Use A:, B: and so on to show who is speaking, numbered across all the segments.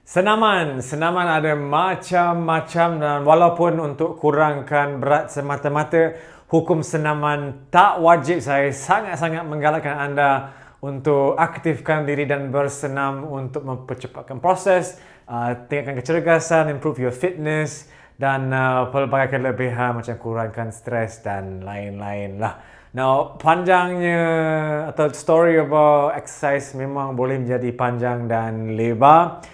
A: Senaman ada macam-macam dan walaupun untuk kurangkan berat semata-mata, hukum senaman tak wajib. Saya sangat-sangat menggalakkan anda untuk aktifkan diri dan bersenam untuk mempercepatkan proses, tingkatkan kecergasan, improve your fitness dan pelbagai kelebihan macam kurangkan stres dan lain-lain lah. Now, panjangnya atau story about exercise memang boleh menjadi panjang dan lebar.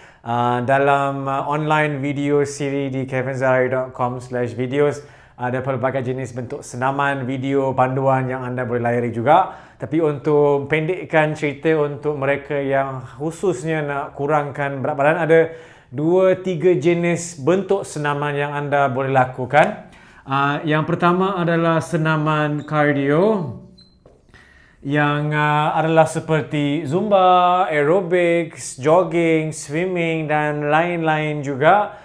A: Dalam online video siri di kevinzahari.com/videos ada pelbagai jenis bentuk senaman, video, panduan yang anda boleh layari juga. Tapi untuk pendekkan cerita untuk mereka yang khususnya nak kurangkan berat badan, ada 2-3 jenis bentuk senaman yang anda boleh lakukan. Yang pertama adalah senaman kardio yang adalah seperti zumba, aerobics, jogging, swimming dan lain-lain juga.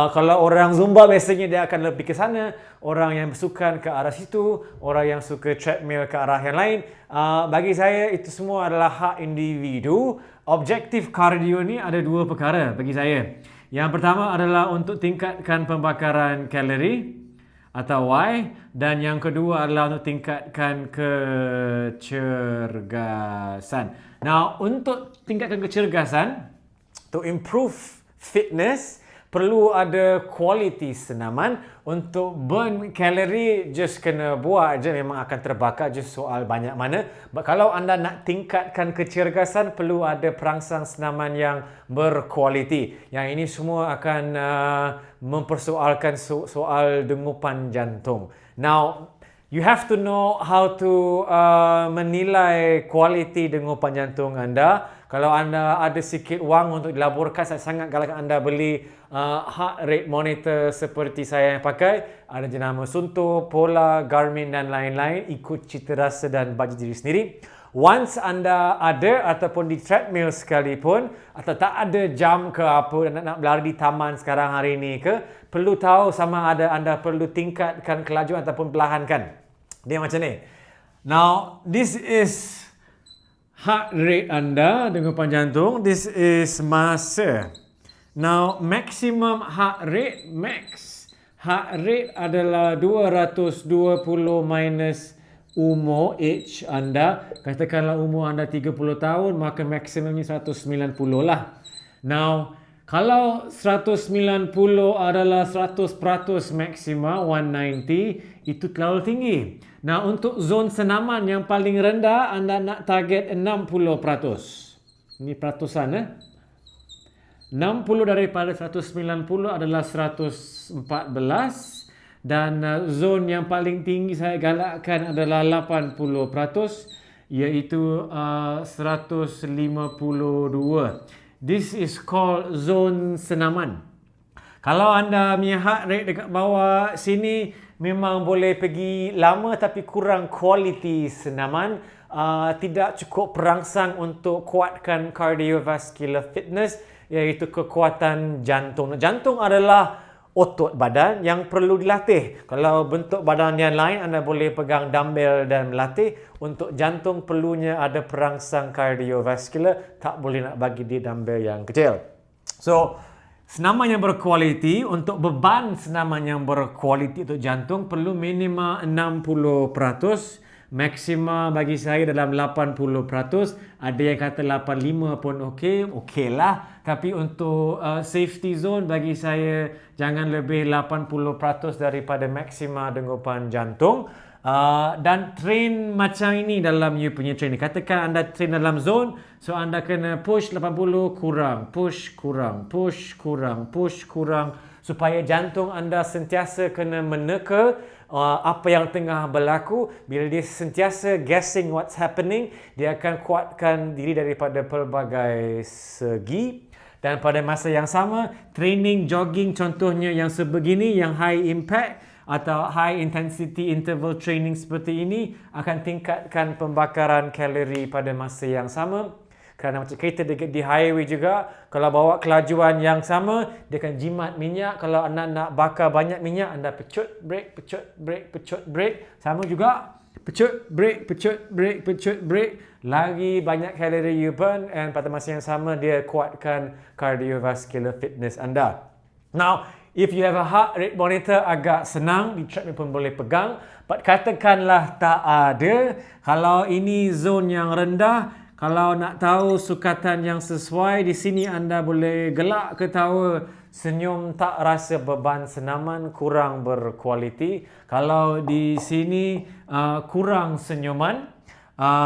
A: Kalau orang zumba biasanya dia akan lebih ke sana, orang yang bersukan ke arah situ, orang yang suka treadmill ke arah yang lain. Bagi saya itu semua adalah hak individu. Objektif kardio ni ada 2 perkara bagi saya. Yang pertama adalah untuk tingkatkan pembakaran kalori atau Y, dan yang kedua adalah untuk tingkatkan kecergasan. Now, untuk tingkatkan kecergasan, to improve fitness, perlu ada quality senaman. Untuk burn kalori, just kena buat je, memang akan terbakar, just soal banyak mana. But kalau anda nak tingkatkan kecergasan, perlu ada perangsang senaman yang berkualiti. Yang ini semua akan mempersoalkan soal dengupan jantung. Now, you have to know how to menilai kualiti dengupan jantung anda. Kalau anda ada sikit wang untuk dilaburkan, saya sangat galakkan anda beli heart rate monitor seperti saya yang pakai. Ada jenama Sunto, Polar, Garmin dan lain-lain. Ikut cita rasa dan bajet diri sendiri. Once anda ada ataupun di treadmill sekalipun, atau tak ada jam ke apa dan nak berlari di taman sekarang hari ini ke, perlu tahu sama ada anda perlu tingkatkan kelajuan ataupun perlahankan. Dia macam ni. Now, this is heart rate anda, dengupan jantung. This is masa. Now, maximum heart rate, max heart rate adalah 220 minus umur, age anda. Katakanlah umur anda 30 tahun, maka maksimumnya 190 lah. Now, kalau 190 adalah 100% maksima, 190, itu terlalu tinggi. Nah, untuk zon senaman yang paling rendah, anda nak target 60%. Ini peratusan, 60 daripada 190 adalah 114, dan zon yang paling tinggi saya galakkan adalah 80%, iaitu 152. This is called zone senaman. Kalau anda punya heart rate dekat bawah sini, memang boleh pergi lama tapi kurang kualiti senaman. Tidak cukup perangsang untuk kuatkan cardiovascular fitness, iaitu kekuatan jantung. Jantung adalah otot badan yang perlu dilatih. Kalau bentuk badan yang lain, anda boleh pegang dumbbell dan melatih. Untuk jantung perlunya ada perangsang cardiovascular, tak boleh nak bagi dia dumbbell yang kecil. So, senaman yang berkualiti, untuk beban senaman yang berkualiti untuk jantung perlu minima 60%. Maksima bagi saya dalam 80%. Ada yang kata 85 pun okey lah. Tapi untuk safety zone bagi saya jangan lebih 80% daripada maksima dengupan jantung. Dan train macam ini dalam you punya training. Katakan anda train dalam zone, so anda kena push 80 kurang, push kurang, push kurang, push kurang, supaya jantung anda sentiasa kena meneka apa yang tengah berlaku. Bila dia sentiasa guessing what's happening, dia akan kuatkan diri daripada pelbagai segi. Dan pada masa yang sama, training jogging contohnya yang sebegini, yang high impact atau high intensity interval training seperti ini, akan tingkatkan pembakaran kalori pada masa yang sama. Kerana macam kereta di highway juga, kalau bawa kelajuan yang sama, dia akan jimat minyak. Kalau anda nak bakar banyak minyak, anda pecut brake, pecut brake, pecut brake. Sama juga pecut, break, pecut, break, pecut, break. Lagi banyak kalori you burn, and pada masa yang sama dia kuatkan cardiovascular fitness anda. Now, if you have a heart rate monitor, agak senang, di treadmill pun boleh pegang. But katakanlah tak ada, kalau ini zone yang rendah, kalau nak tahu sukatan yang sesuai, di sini anda boleh gelak ketawa, senyum, tak rasa beban senaman, kurang berkualiti. Kalau di sini kurang senyuman,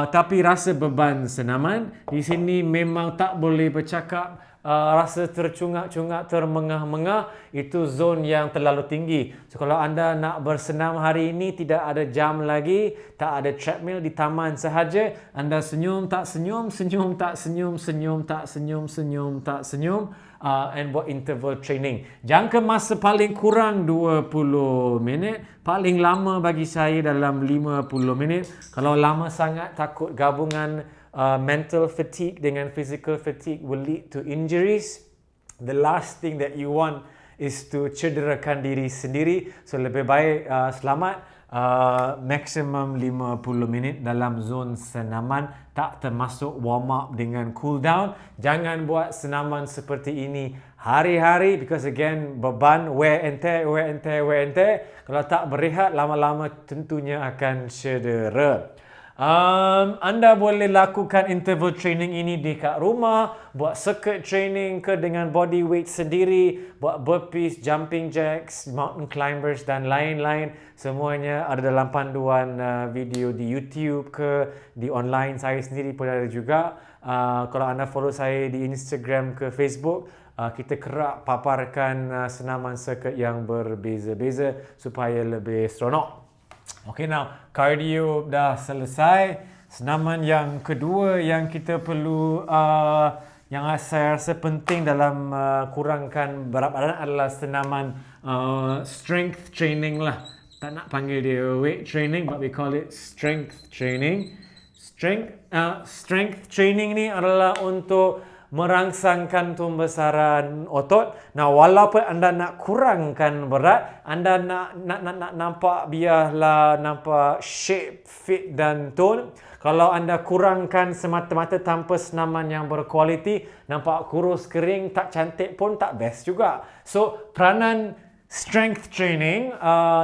A: tapi rasa beban senaman, di sini memang tak boleh bercakap, rasa tercungak-cungak, termengah-mengah, itu zon yang terlalu tinggi. So kalau anda nak bersenam hari ini, tidak ada jam lagi, tak ada treadmill, di taman sahaja, anda senyum tak senyum, senyum tak senyum, senyum tak senyum, senyum tak senyum, and buat interval training. Jangka masa paling kurang 20 minit, paling lama bagi saya dalam 50 minit. Kalau lama sangat, takut gabungan mental fatigue dengan physical fatigue will lead to injuries. The last thing that you want is to cederakan diri sendiri. So lebih baik selamat maximum 50 minit dalam zon senaman, tak termasuk warm up dengan cool down. Jangan buat senaman seperti ini hari-hari, because again beban, wear and tear, wear and tear, wear and tear. Kalau tak berehat, lama-lama tentunya akan cedera. Anda boleh lakukan interval training ini di kat rumah, buat circuit training ke dengan body weight sendiri, buat burpees, jumping jacks, mountain climbers dan lain-lain. Semuanya ada dalam panduan video di YouTube ke di online. Saya sendiri pun ada juga. Kalau anda follow saya di Instagram ke Facebook, kita kerap paparkan senaman circuit yang berbeza-beza supaya lebih seronok. Okay, now cardio dah selesai. Senaman yang kedua yang kita perlu, yang saya rasa penting dalam kurangkan berat badan adalah senaman strength training lah. Tak nak panggil dia weight training, but we call it strength training. Strength training ni adalah untuk merangsangkan pembesaran otot. Nah, walaupun anda nak kurangkan berat, anda nak nampak, biarlah nampak shape, fit dan tone. Kalau anda kurangkan semata-mata tanpa senaman yang berkualiti, nampak kurus, kering, tak cantik pun tak best juga. So, peranan strength training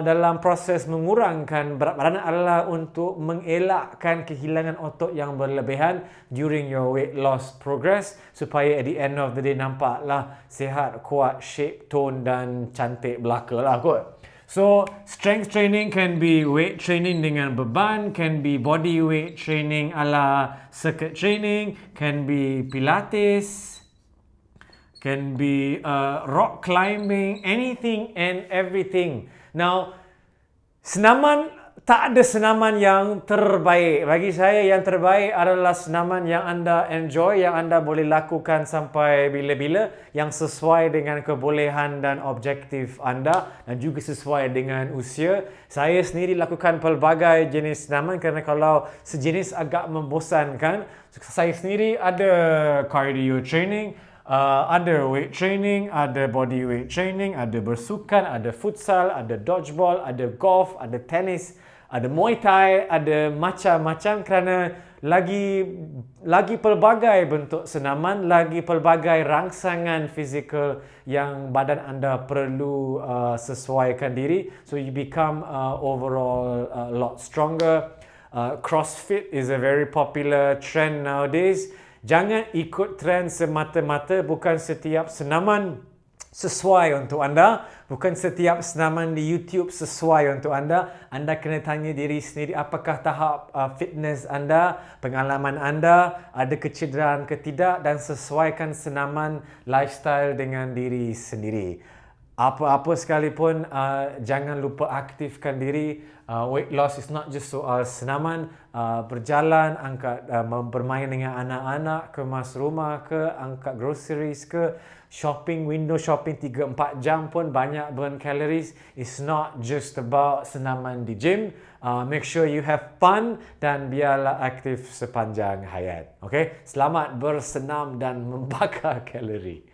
A: dalam proses mengurangkan berat badan adalah untuk mengelakkan kehilangan otot yang berlebihan during your weight loss progress, supaya at the end of the day nampaklah sihat, kuat, shape, tone dan cantik belaka lah kot. So, strength training can be weight training dengan beban, can be body weight training ala circuit training, can be pilates, can be rock climbing, anything and everything. Now, senaman, tak ada senaman yang terbaik. Bagi saya yang terbaik adalah senaman yang anda enjoy, yang anda boleh lakukan sampai bila-bila, yang sesuai dengan kebolehan dan objektif anda dan juga sesuai dengan usia. Saya sendiri lakukan pelbagai jenis senaman kerana kalau sejenis agak membosankan. Saya sendiri ada cardio training, ada weight training, ada body weight training, ada bersukan, ada futsal, ada dodgeball, ada golf, ada tenis, ada muay thai, ada macam-macam, kerana lagi pelbagai bentuk senaman, lagi pelbagai rangsangan fizikal yang badan anda perlu sesuaikan diri. So you become overall a lot stronger. CrossFit is a very popular trend nowadays. Jangan ikut trend semata-mata. Bukan setiap senaman sesuai untuk anda. Bukan setiap senaman di YouTube sesuai untuk anda. Anda kena tanya diri sendiri, apakah tahap fitness anda, pengalaman anda, ada kecederaan ke tidak, dan sesuaikan senaman lifestyle dengan diri sendiri. Apa-apa sekalipun, jangan lupa aktifkan diri. Weight loss is not just soal senaman, berjalan, bermain dengan anak-anak, kemas rumah ke, angkat groceries ke, shopping, window shopping 3-4 jam pun banyak burn calories. It's not just about senaman di gym. Make sure you have fun dan biarlah aktif sepanjang hayat. Okay? Selamat bersenam dan membakar kalori.